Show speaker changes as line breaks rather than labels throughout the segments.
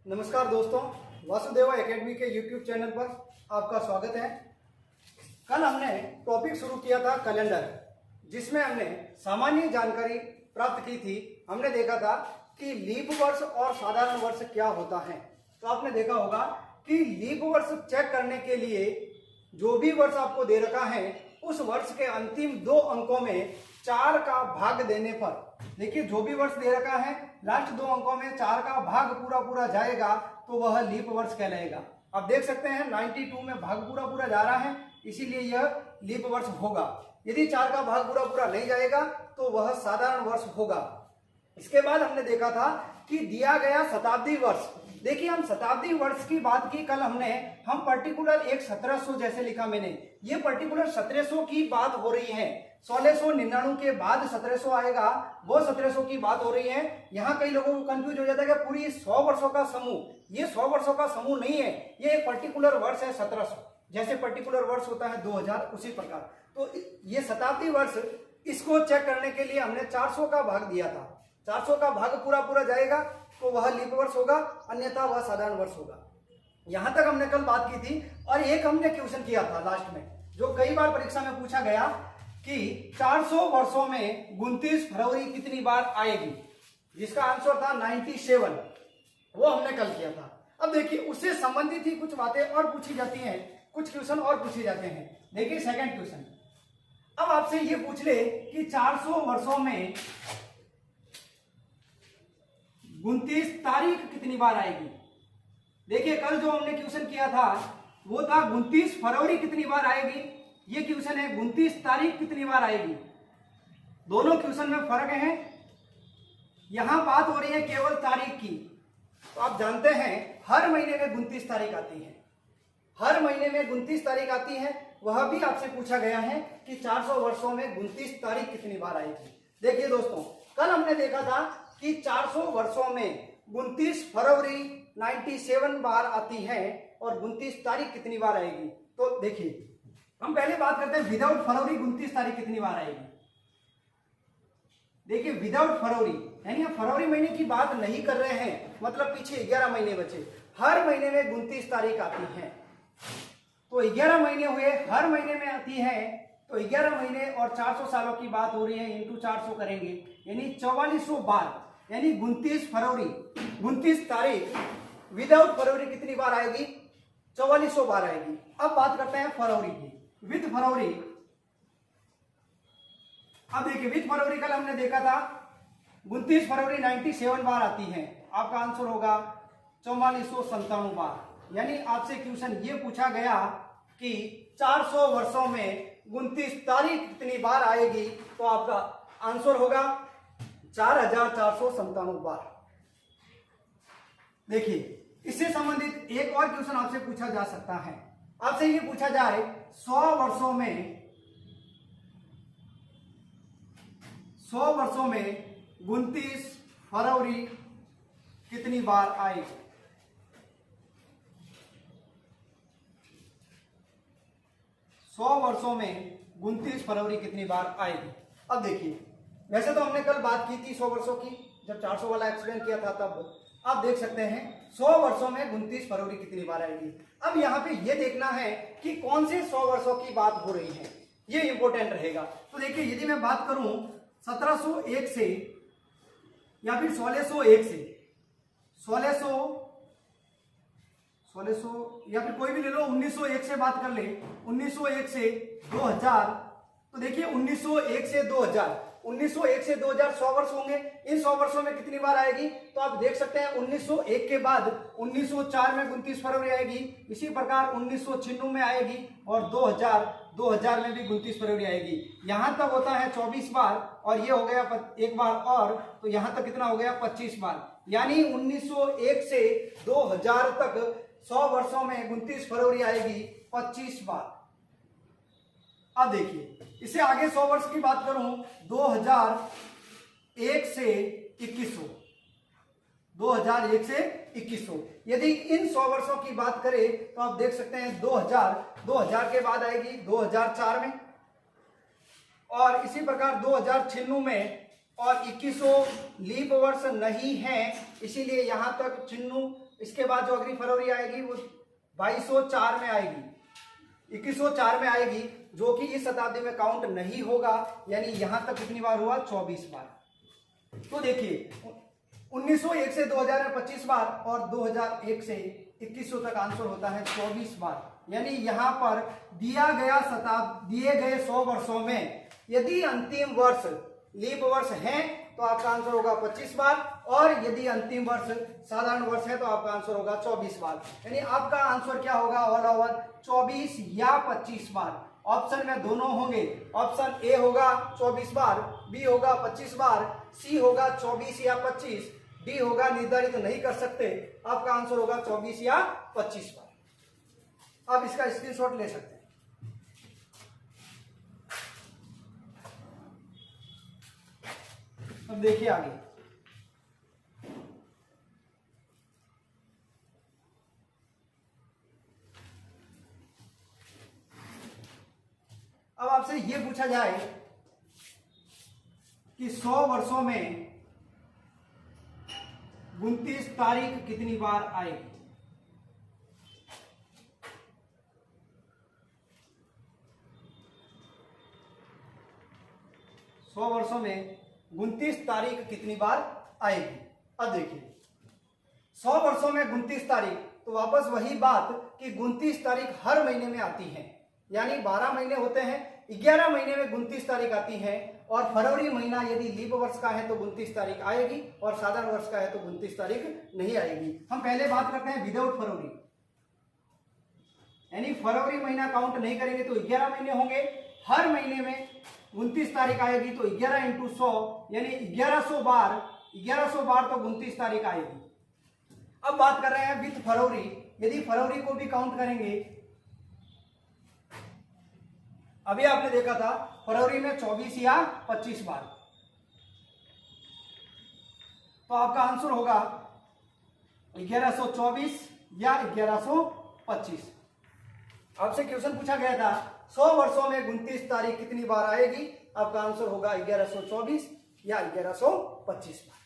नमस्कार दोस्तों, वासुदेवा एकेडमी के यूट्यूब चैनल पर आपका स्वागत है। कल हमने टॉपिक शुरू किया था कैलेंडर, जिसमें हमने सामान्य जानकारी प्राप्त की थी। हमने देखा था कि लीप वर्ष और साधारण वर्ष क्या होता है। तो आपने देखा होगा कि लीप वर्ष चेक करने के लिए जो भी वर्ष आपको दे रखा है, उस वर्ष के अंतिम 2 अंकों में 4 का भाग देने पर, देखिए जो भी वर्ष दे रखा है लास्ट 2 अंकों में 4 का भाग पूरा जाएगा तो वह लीप वर्ष कहलाएगा। आप देख सकते हैं 92 में भाग पूरा जा रहा है, इसीलिए यह लीप वर्ष होगा। यदि 4 का भाग पूरा नहीं जाएगा तो वह साधारण वर्ष होगा। इसके बाद हमने देखा था कि दिया गया शताब्दी वर्ष, देखिए हम शताब्दी वर्ष की बात की कल हम पर्टिकुलर एक 1700 जैसे लिखा मैंने, ये पर्टिकुलर 1700 की बात हो रही है। 1699 के बाद 1700 आएगा, वो 1700 की बात हो रही है। यहाँ कई लोगों को कंफ्यूज हो जाता है कि पूरी 100 वर्षों का समूह, ये 100 वर्षों का समूह नहीं है, ये एक पर्टिकुलर वर्ष है 1700, जैसे पर्टिकुलर वर्ष होता है 2000, उसी प्रकार। तो ये शताब्दी वर्ष, इसको चेक करने के लिए हमने 400 का भाग दिया था। 400 का भाग पूरा जाएगा तो वह लीप वर्ष होगा, अन्यथा वह साधारण वर्ष होगा। यहां तक हमने कल बात की थी। और एक हमने क्वेश्चन किया था लास्ट में, जो कई बार परीक्षा में पूछा गया कि 400 वर्षों में 29 फरवरी कितनी बार आएगी, जिसका आंसर था 97, वो हमने कल किया था। अब देखिए उससे संबंधित ही कुछ बातें और पूछी जाती हैं, कुछ क्वेश्चन और पूछे जाते हैं। देखिए सेकंड क्वेश्चन, अब आपसे ये पूछ ले कि 400 वर्षों में 29 तारीख कितनी बार आएगी। देखिए कल जो हमने क्वेश्चन किया था वो था 29 फरवरी कितनी बार आएगी, ये क्वेश्चन है 29 तारीख कितनी बार आएगी। दोनों क्वेश्चन में फर्क है, यहां बात हो रही है केवल तारीख की। तो आप जानते हैं हर महीने में 29 तारीख आती है, हर महीने में 29 तारीख आती है। वह भी आपसे पूछा गया है कि 400 वर्षों में 29 तारीख कितनी बार आएगी। देखिए दोस्तों, कल हमने देखा था कि 400 वर्षों में 29 फरवरी 97 बार आती है और 29 तारीख कितनी बार आएगी। तो देखिए हम पहले बात करते हैं विदाउट फरवरी 29 तारीख कितनी बार आएगी। देखिए विदाउट फरवरी यानी हम फरवरी महीने की बात नहीं कर रहे हैं, मतलब पीछे 11 महीने बचे, हर महीने में 29 तारीख आती है। तो 11 महीने हुए, हर महीने में आती है, तो 11 महीने और 400 सालों की बात हो रही है, इंटू 400 करेंगे यानी 4400 बार, यानी 29 फरवरी 29 तारीख विदाउट फरवरी कितनी बार आएगी, 4400 बार आएगी। अब बात करते हैं फरवरी की, विद फरवरी। अब देखिए विद फरवरी कल हमने देखा था 29 फरवरी 97 बार आती है, आपका आंसर होगा 4497 बार। यानी आपसे क्वेश्चन ये पूछा गया कि 400 वर्षों में 29 तारीख कितनी बार आएगी, तो आपका आंसर होगा 4497 बार। देखिए इससे संबंधित एक और क्वेश्चन आपसे पूछा जा सकता है। आपसे ये पूछा जाए 100 वर्षों में 29 फरवरी कितनी बार आएगी। सौ वर्षों में 29 फरवरी कितनी बार आएगी। अब देखिए वैसे तो हमने कल बात की थी 100 वर्षों की, जब 400 वाला एक्सप्लेन किया था तब। आप देख सकते हैं 100 वर्षों में 29 फरवरी कितनी बार आएगी। अब यहाँ पे ये देखना है कि कौन से 100 वर्षों की बात हो रही है, ये इंपॉर्टेंट रहेगा। तो देखिए यदि मैं बात करूं 1701 से या फिर 1601 से, 1600 या फिर कोई भी ले लो, 1901 से बात कर ले, 1901 से 2000। तो देखिए 1901 से 2000, 1901 से 2000 100 वर्ष होंगे। इन 100 वर्षों में कितनी बार आएगी, तो आप देख सकते हैं 1901 के बाद 1904 में 29 फरवरी आएगी, इसी प्रकार 1996 में आएगी और 2000 में भी 29 फरवरी आएगी। यहां तक होता है 24 बार और ये हो गया एक बार और, तो यहां तक कितना हो गया 25 बार। यानी 1901 से 2000 तक 100 वर्षों में 29 फरवरी आएगी 25 बार। अब देखिए इससे आगे 100 वर्ष की बात करूं 2001 से 2100, 2001 से 2100। यदि इन 100 वर्षों की बात करें तो आप देख सकते हैं 2000 के बाद आएगी 2004 में, और इसी प्रकार 2096 में और 2100 लीप वर्ष नहीं है, इसीलिए यहां तक चिन्ह। इसके बाद जो अगली फरवरी आएगी वो 2204 में आएगी, 2104 में आएगी, जो कि इस शताब्दी में काउंट नहीं होगा। यानी यहां तक कितनी बार हुआ? 24 बार। तो देखिए 1901 से 2000 में 25 बार और 2001 से 2100 तक आंसर होता है 24 बार। यानी यहां पर दिए गए 100 वर्षों में यदि अंतिम वर्ष लीप वर्ष है तो आपका आंसर होगा 25 बार, और यदि अंतिम वर्ष साधारण वर्ष है तो आपका आंसर होगा 24 बार। यानी आपका आंसर क्या होगा? ऑल ओवर 24 या 25 बार। ऑप्शन में दोनों होंगे। ऑप्शन ए होगा 24 बार, बी होगा 25 बार, सी होगा 24 या 25, डी होगा निर्धारित नहीं कर सकते। आपका आंसर होगा 24 या 25 बार। आप इसका स्क्रीनशॉट ले सकते हैं। अब देखिए आगे, अब आपसे यह पूछा जाए कि 100 वर्षों में 29 तारीख कितनी बार आएगी? सौ वर्षों में 29 तारीख कितनी बार आएगी? अब देखिए 100 वर्षों में 29 तारीख, तो वापस वही बात कि 29 तारीख हर महीने में आती है। यानी 12 महीने होते हैं, 11 महीने में 29 तारीख आती है, और फरवरी महीना यदि लीप वर्ष का है तो 29 तारीख आएगी, और साधारण वर्ष का है तो 29 तारीख नहीं आएगी। हम पहले बात करते हैं विदाउट फरवरी, यानी फरवरी महीना काउंट नहीं करेंगे तो 11 महीने होंगे। हर महीने में 29 तारीख आएगी, तो 11 × 100 यानी 1100 बार, 1100 बार तो 29 तारीख आएगी। अब बात कर रहे हैं विथ फरवरी, यदि फरवरी को भी काउंट करेंगे, अभी आपने देखा था फरवरी में 24 या 25 बार, तो आपका आंसर होगा 1124 या 1125। आपसे क्वेश्चन पूछा गया था 100 वर्षों में 29 तारीख कितनी बार आएगी? आपका आंसर होगा 1124 या 1125 बार।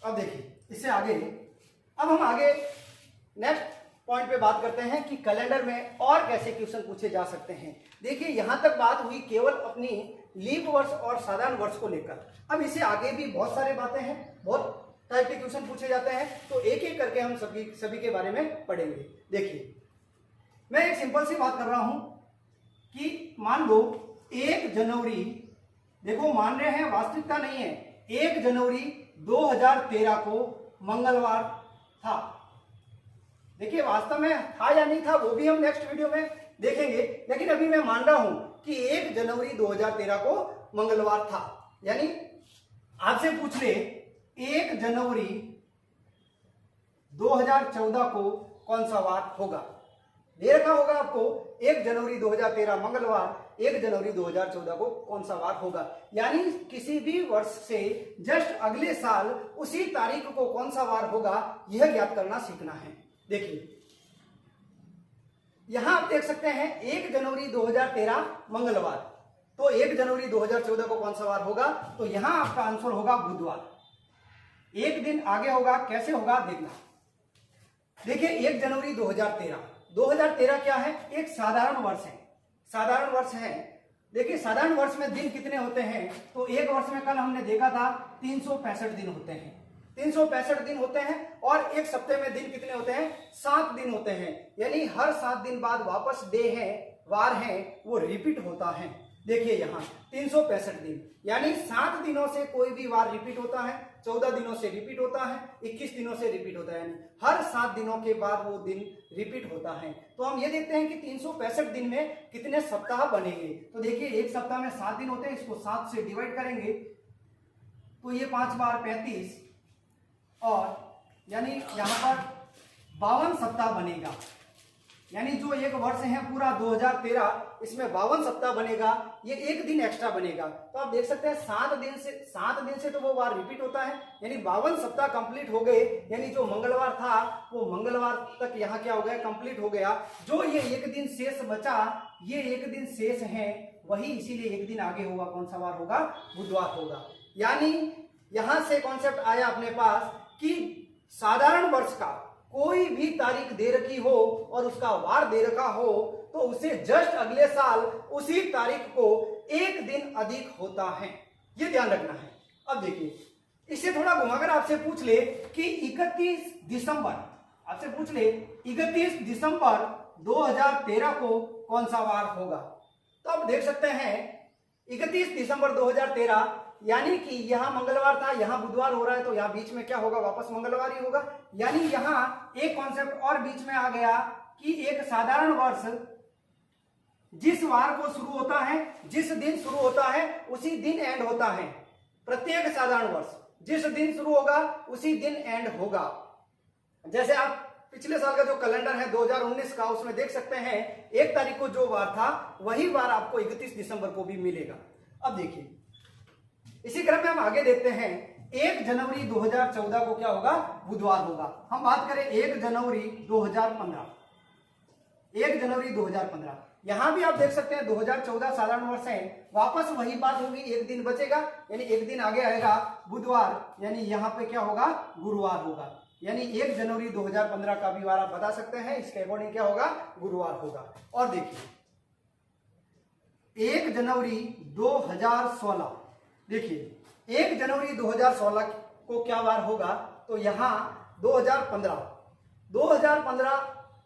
अब देखिए इससे आगे, अब हम आगे नेक्स्ट पॉइंट पे बात करते हैं कि कैलेंडर में और कैसे क्वेश्चन पूछे जा सकते हैं। देखिए यहां तक बात हुई केवल अपनी लीप वर्ष और साधारण वर्ष को लेकर। अब इससे आगे भी बहुत सारे बातें हैं, बहुत टाइप के क्वेश्चन पूछे जाते हैं, तो एक एक करके हम सभी के बारे में पढ़ेंगे। देखिए मैं एक सिंपल सी बात कर रहा हूं कि मान लो 1 जनवरी, देखो मान रहे हैं वास्तविकता नहीं है, 1 जनवरी 2013 को मंगलवार था। देखिए वास्तव में था या नहीं था वो भी हम नेक्स्ट वीडियो में देखेंगे, लेकिन अभी मैं मान रहा हूं कि 1 जनवरी 2013 को मंगलवार था। यानी आपसे पूछ ले 1 जनवरी 2014 को कौन सा वार होगा? दे रखा होगा आपको 1 जनवरी 2013 मंगलवार, 1 जनवरी 2014 को कौन सा वार होगा। यानी किसी भी वर्ष से जस्ट अगले साल उसी तारीख को कौन सा वार होगा, यह ज्ञात करना सीखना है। देखिए यहां आप देख सकते हैं 1 जनवरी 2013 मंगलवार, तो 1 जनवरी 2014 को कौन सा वार होगा? तो यहां आपका आंसर होगा बुधवार। एक दिन आगे होगा, कैसे होगा देखना। देखिए 1 जनवरी 2013 क्या है? एक साधारण वर्ष है, साधारण वर्ष है। देखिए साधारण वर्ष में दिन कितने होते हैं? तो एक वर्ष में कल हमने देखा था 365 दिन होते हैं, 365 दिन होते हैं, और एक सप्ताह में दिन कितने होते हैं? 7 दिन होते हैं। यानी हर 7 दिन बाद वापस डे है, वार है, वो रिपीट होता है। देखिए यहाँ 365 दिन, यानी 7 दिनों से कोई भी वार रिपीट होता है, 14 दिनों से रिपीट होता है, 21 दिनों से रिपीट होता है, हर 7 दिनों के बाद वो दिन रिपीट होता है। तो हम ये देखते हैं कि 365 दिन में कितने सप्ताह बनेंगे। तो देखिए एक सप्ताह में 7 दिन होते हैं, इसको 7 से डिवाइड करेंगे तो ये 5 बार 35, और यानी यहाँ पर 52 सप्ताह बनेगा। यानी जो एक वर्ष है पूरा 2013, इसमें 52 सप्ताह बनेगा, ये एक दिन एक्स्ट्रा बनेगा। तो आप देख सकते हैं 7 दिन से तो वो बार रिपीट होता है, यानी 52 सप्ताह कंप्लीट हो गए। यानी जो मंगलवार था वो मंगलवार तक यहाँ क्या हो गया? कंप्लीट हो गया। जो ये एक दिन शेष बचा, ये एक दिन शेष है, वही इसीलिए एक दिन आगे होगा। कौन सा वार होगा? बुधवार होगा। यानी यहां से कॉन्सेप्ट आया अपने पास कि साधारण वर्ष का कोई भी तारीख दे रखी हो और उसका वार दे रखा हो तो उसे जस्ट अगले साल उसी तारीख को एक दिन अधिक होता है, ये ध्यान रखना है। अब देखिए, इससे थोड़ा घुमाकर आपसे पूछ ले कि 31 दिसंबर, आपसे पूछ ले 31 दिसंबर 2013 को कौन सा वार होगा, तो आप देख सकते हैं 31 दिसंबर 2013 यानी कि यहां मंगलवार था, यहां बुधवार हो रहा है, तो यहां बीच में क्या होगा? वापस मंगलवार ही होगा। यानी यहां एक कॉन्सेप्ट और बीच में आ गया कि एक साधारण वर्ष जिस वार को शुरू होता है, जिस दिन शुरू होता है उसी दिन एंड होता है। प्रत्येक साधारण वर्ष जिस दिन शुरू होगा उसी दिन एंड होगा। जैसे आप पिछले साल का जो कैलेंडर है 2019 का, उसमें देख सकते हैं 1 तारीख को जो वार था वही वार आपको 31 दिसंबर को भी मिलेगा। अब देखिए, इसी क्रम में हम आगे देखते हैं 1 जनवरी 2014 को क्या होगा? बुधवार होगा। हम बात करें 1 जनवरी 2015, 1 जनवरी 2015, यहां भी आप देख सकते हैं 2014 साधारण वर्ष है, वापस वही बात होगी, एक दिन बचेगा, यानी एक दिन आगे आएगा बुधवार, यानी यहां पे क्या होगा? गुरुवार होगा। यानी 1 जनवरी 2015 का भी वार आप बता सकते हैं, इसके अकॉर्डिंग क्या होगा? गुरुवार होगा। और देखिए 1 जनवरी 2016, देखिए 1 जनवरी 2016 को क्या वार होगा? तो यहां 2015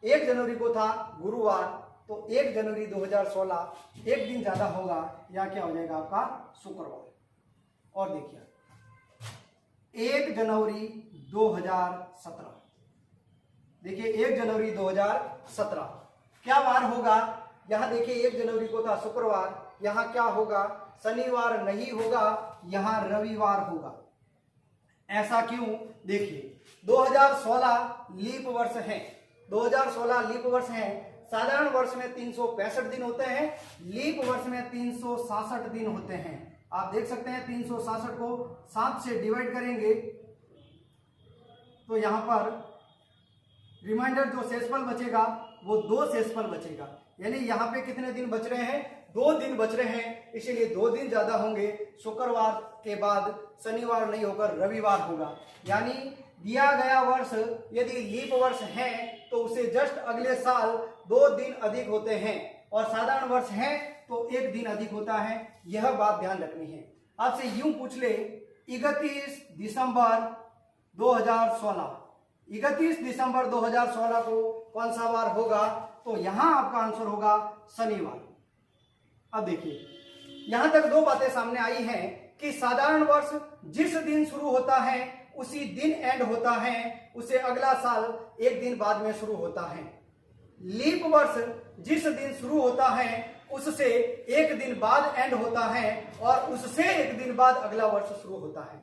1 जनवरी को था गुरुवार, तो 1 जनवरी 2016 एक दिन ज्यादा होगा, या क्या हो जाएगा आपका? शुक्रवार। और देखिए 1 जनवरी 2017, देखिए 1 जनवरी 2017 क्या वार होगा? यहां देखिए 1 जनवरी को था शुक्रवार, यहां क्या होगा? शनिवार नहीं होगा, यहां रविवार होगा। ऐसा क्यों? देखिए 2016 लीप वर्ष है, 2016 लीप वर्ष है। साधारण वर्ष में 365 दिन होते हैं, लीप वर्ष में 366 दिन होते हैं। आप देख सकते हैं 366 को 7 से डिवाइड करेंगे तो यहां पर रिमाइंडर जो शेषफल बचेगा वो 2 शेषफल बचेगा। यानी यहां पे कितने दिन बच रहे हैं? 2 दिन बच रहे हैं, इसीलिए 2 दिन ज्यादा होंगे। शुक्रवार के बाद शनिवार नहीं होकर रविवार होगा। यानी दिया गया वर्ष यदि लीप वर्ष है तो उसे जस्ट अगले साल 2 दिन अधिक होते हैं, और साधारण वर्ष है तो 1 दिन अधिक होता है। यह बात ध्यान रखनी है। आपसे यूं पूछ ले 31 दिसंबर 2016, 31 दिसंबर 2016 को कौन सा वार होगा? तो यहां आपका आंसर होगा शनिवार। अब देखिए यहां तक 2 बातें सामने आई हैं कि साधारण वर्ष जिस दिन शुरू होता है उसी दिन एंड होता है, उसे अगला साल 1 दिन बाद में शुरू होता है। लीप वर्ष जिस दिन शुरू होता है उससे 1 दिन बाद एंड होता है, और उससे 1 दिन बाद अगला वर्ष शुरू होता है।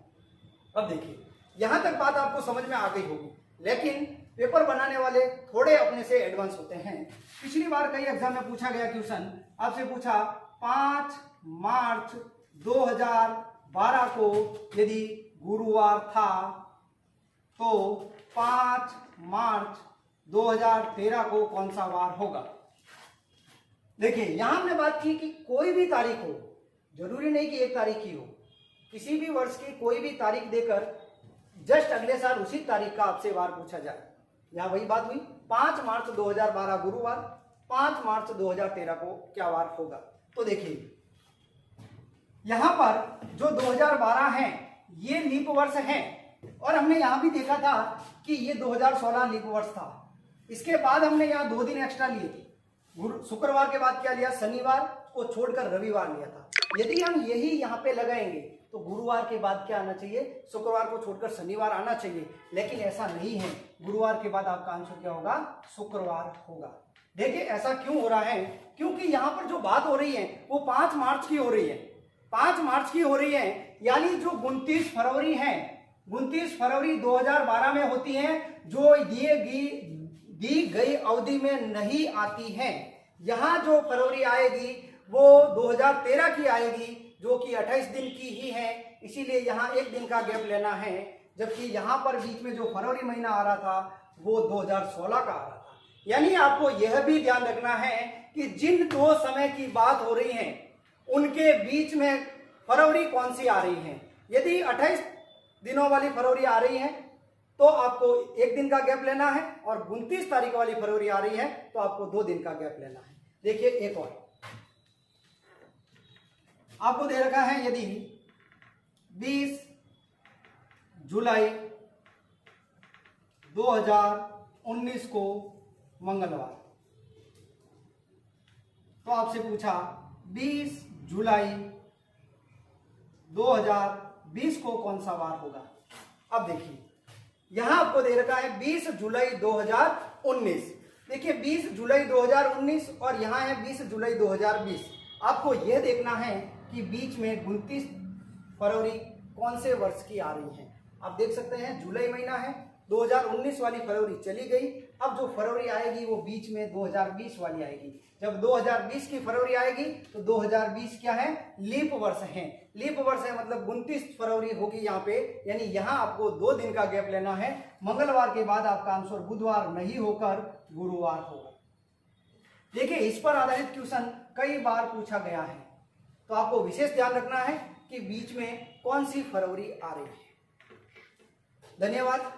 अब देखिए यहां तक बात आपको समझ में आ गई होगी, लेकिन पेपर बनाने वाले थोड़े अपने से एडवांस होते हैं। पिछली बार कई एग्जाम में पूछा गया क्वेश्चन, आपसे पूछा 5 मार्च 2012 को यदि गुरुवार था तो 5 मार्च 2013 को कौन सा वार होगा? देखिए यहां हमने बात की कि कोई भी तारीख हो, जरूरी नहीं कि 1 तारीख ही हो, किसी भी वर्ष की कोई भी तारीख देकर जस्ट अगले साल उसी तारीख का आपसे वार पूछा जाए। यहां वही बात हुई, 5 मार्च 2012 गुरुवार, 5 मार्च 2013 को क्या वार होगा? तो देखिए यहां पर जो 2012 है ये लीप वर्ष है, और हमने यहां भी देखा था कि ये 2016 लीप वर्ष था। इसके बाद हमने यहां 2 दिन एक्स्ट्रा लिए थे। शुक्रवार के बाद क्या लिया? शनिवार को छोड़कर रविवार लिया था। यदि हम यही यहां पे लगाएंगे तो गुरुवार के बाद क्या आना चाहिए? शुक्रवार को छोड़कर शनिवार आना चाहिए, लेकिन ऐसा नहीं है। गुरुवार के बाद आपका आंसर क्या होगा? शुक्रवार होगा। देखिए ऐसा क्यों हो रहा है? क्योंकि यहां पर जो बात हो रही है वो 5 मार्च की हो रही है, 5 मार्च की हो रही है। यानी जो 29 फरवरी है, 29 फरवरी 2012 में होती है, जो दी गई अवधि में नहीं आती है। यहां जो फरवरी आएगी वो 2013 की आएगी, जो कि 28 दिन की ही है, इसीलिए यहां 1 दिन का गैप लेना है। जबकि यहां पर बीच में जो फरवरी महीना आ रहा था वो 2016 का आ रहा था। यानी आपको यह भी ध्यान रखना है कि जिन 2 समय की बात हो रही है उनके बीच में फरवरी कौन सी आ रही है। यदि 28 दिनों वाली फरवरी आ रही है तो आपको 1 दिन का गैप लेना है, और 29 तारीख वाली फरवरी आ रही है तो आपको 2 दिन का गैप लेना है। देखिए एक और आपको दे रखा है, यदि 20 जुलाई 2019 को मंगलवार, तो आपसे पूछा 20 जुलाई 2020 को कौन सा वार होगा। अब देखिए यहां आपको दे रखा है 20 जुलाई 2019। देखिए 20 जुलाई 2019 और यहां है 20 जुलाई 2020। आपको यह देखना है कि बीच में 29 फरवरी कौन से वर्ष की आ रही है। आप देख सकते हैं जुलाई महीना है, 2019 वाली फरवरी चली गई, अब जो फरवरी आएगी वो बीच में 2020 वाली आएगी। जब 2020 की फरवरी आएगी तो 2020 क्या है, लीप वर्ष है। लीप वर्ष है मतलब 29 फरवरी होगी यहाँ पे, यानी यहाँ आपको 2 दिन का गैप लेना है। मंगलवार के बाद आपका आंसर बुधवार नहीं होकर गुरुवार होगा। देखिए इस पर आधारित क्वेश्चन कई बार पूछा गया है, तो आपको विशेष ध्यान रखना है कि बीच में कौन सी फरवरी आ रही है। धन्यवाद।